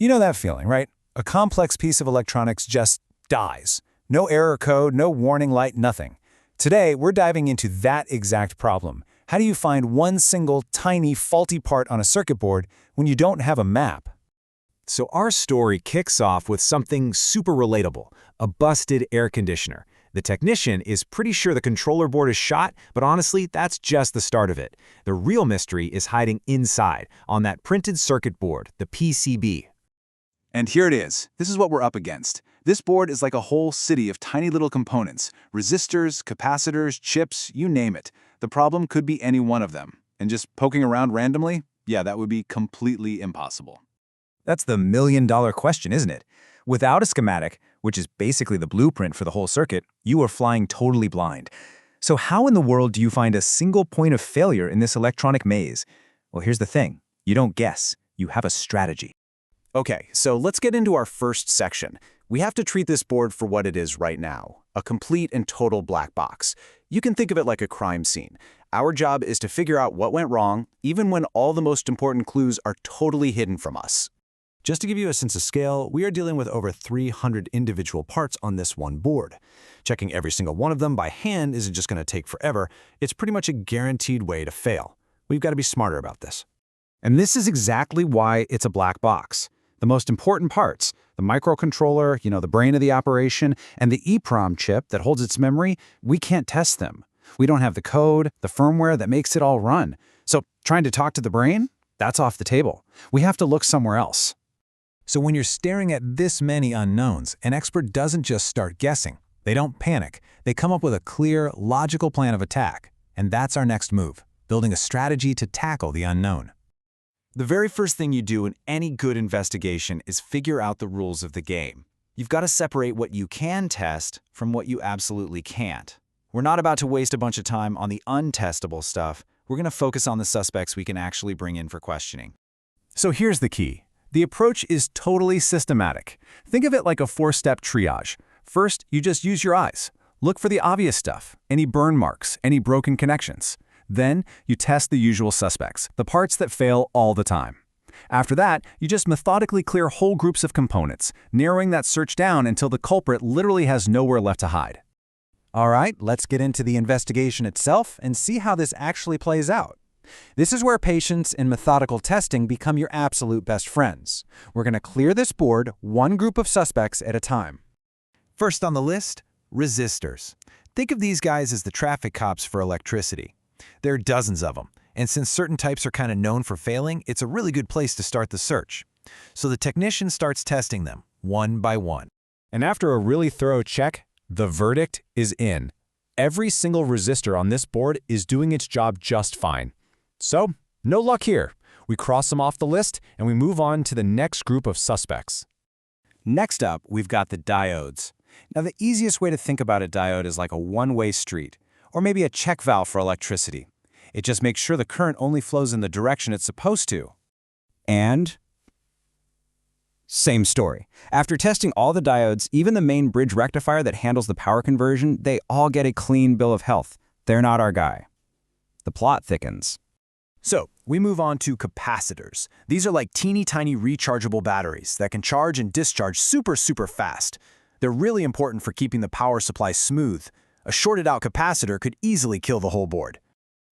You know that feeling, right? A complex piece of electronics just dies. No error code, no warning light, nothing. Today, we're diving into that exact problem. How do you find one single, tiny, faulty part on a circuit board when you don't have a map? So our story kicks off with something super relatable, a busted air conditioner. The technician is pretty sure the controller board is shot, but honestly, that's just the start of it. The real mystery is hiding inside, on that printed circuit board, the PCB. And here it is. This is what we're up against. This board is like a whole city of tiny little components. Resistors, capacitors, chips, you name it. The problem could be any one of them. And just poking around randomly? Yeah, that would be completely impossible. That's the million-dollar question, isn't it? Without a schematic, which is basically the blueprint for the whole circuit, you are flying totally blind. So how in the world do you find a single point of failure in this electronic maze? Well, here's the thing. You don't guess. You have a strategy. Okay, so let's get into our first section. We have to treat this board for what it is right now, a complete and total black box. You can think of it like a crime scene. Our job is to figure out what went wrong, even when all the most important clues are totally hidden from us. Just to give you a sense of scale, we are dealing with over 300 individual parts on this one board. Checking every single one of them by hand isn't just going to take forever. It's pretty much a guaranteed way to fail. We've got to be smarter about this. And this is exactly why it's a black box. The most important parts, the microcontroller, the brain of the operation, and the EEPROM chip that holds its memory, we can't test them. We don't have the code, the firmware that makes it all run. So trying to talk to the brain? That's off the table. We have to look somewhere else. So when you're staring at this many unknowns, an expert doesn't just start guessing. They don't panic. They come up with a clear, logical plan of attack. And that's our next move, building a strategy to tackle the unknown. The very first thing you do in any good investigation is figure out the rules of the game. You've got to separate what you can test from what you absolutely can't. We're not about to waste a bunch of time on the untestable stuff. We're going to focus on the suspects we can actually bring in for questioning. So here's the key. The approach is totally systematic. Think of it like a 4-step triage. First, you just use your eyes. Look for the obvious stuff, any burn marks, any broken connections. Then, you test the usual suspects, the parts that fail all the time. After that, you just methodically clear whole groups of components, narrowing that search down until the culprit literally has nowhere left to hide. All right, let's get into the investigation itself and see how this actually plays out. This is where patience and methodical testing become your absolute best friends. We're going to clear this board one group of suspects at a time. First on the list, resistors. Think of these guys as the traffic cops for electricity. There are dozens of them, and since certain types are kind of known for failing, it's a really good place to start the search. So the technician starts testing them, one by one. And after a really thorough check, the verdict is in. Every single resistor on this board is doing its job just fine. So, no luck here. We cross them off the list, and we move on to the next group of suspects. Next up, we've got the diodes. Now, the easiest way to think about a diode is like a one-way street, or maybe a check valve for electricity. It just makes sure the current only flows in the direction it's supposed to. And same story. After testing all the diodes, even the main bridge rectifier that handles the power conversion, they all get a clean bill of health. They're not our guy. The plot thickens. So, we move on to capacitors. These are like teeny tiny rechargeable batteries that can charge and discharge super fast. They're really important for keeping the power supply smooth. A shorted out capacitor could easily kill the whole board.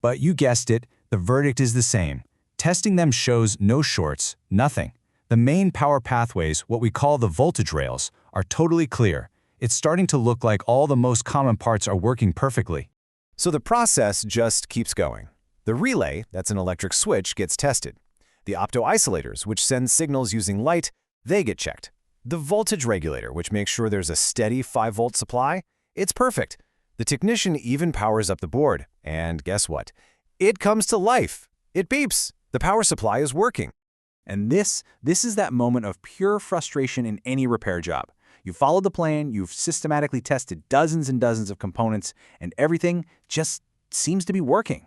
But you guessed it, the verdict is the same. Testing them shows no shorts, nothing. The main power pathways, what we call the voltage rails, are totally clear. It's starting to look like all the most common parts are working perfectly. So the process just keeps going. The relay, that's an electric switch, gets tested. The opto-isolators, which send signals using light, they get checked. The voltage regulator, which makes sure there's a steady 5-volt supply, it's perfect. The technician even powers up the board, and guess what? It comes to life. It beeps. The power supply is working. And this is that moment of pure frustration in any repair job. You followed the plan, you've systematically tested dozens and dozens of components, and everything just seems to be working.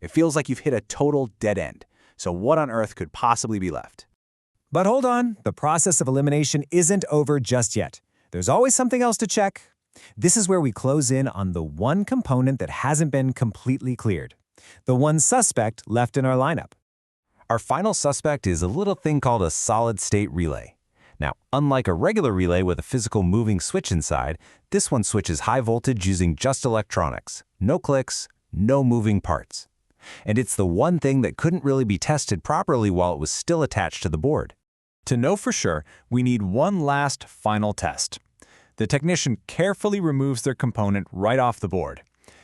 It feels like you've hit a total dead end. So what on earth could possibly be left? But hold on, the process of elimination isn't over just yet. There's always something else to check. This is where we close in on the one component that hasn't been completely cleared. The one suspect left in our lineup. Our final suspect is a little thing called a solid-state relay. Now, unlike a regular relay with a physical moving switch inside, this one switches high voltage using just electronics. No clicks, no moving parts. And it's the one thing that couldn't really be tested properly while it was still attached to the board. To know for sure, we need one last final test. The technician carefully removes their component right off the board.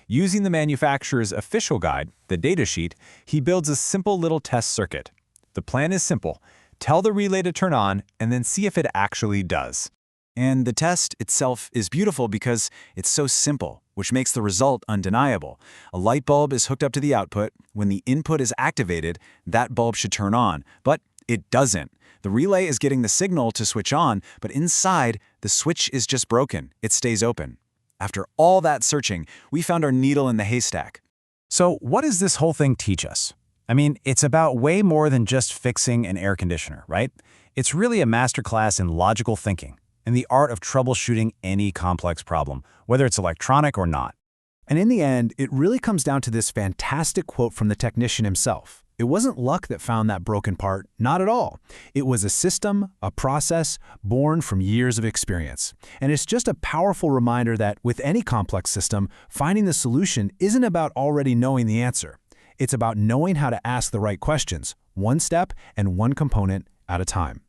Using the manufacturer's official guide, the datasheet, he builds a simple little test circuit. The plan is simple. Tell the relay to turn on, and then see if it actually does. And the test itself is beautiful because it's so simple, which makes the result undeniable. A light bulb is hooked up to the output. When the input is activated, that bulb should turn on, but it doesn't. The relay is getting the signal to switch on, but inside, the switch is just broken. It stays open. After all that searching, we found our needle in the haystack. So what does this whole thing teach us? I mean, it's about way more than just fixing an air conditioner, right? It's really a masterclass in logical thinking and the art of troubleshooting any complex problem, whether it's electronic or not. And in the end, it really comes down to this fantastic quote from the technician himself. It wasn't luck that found that broken part, not at all. It was a system, a process, born from years of experience. And it's just a powerful reminder that with any complex system, finding the solution isn't about already knowing the answer. It's about knowing how to ask the right questions, one step and one component at a time.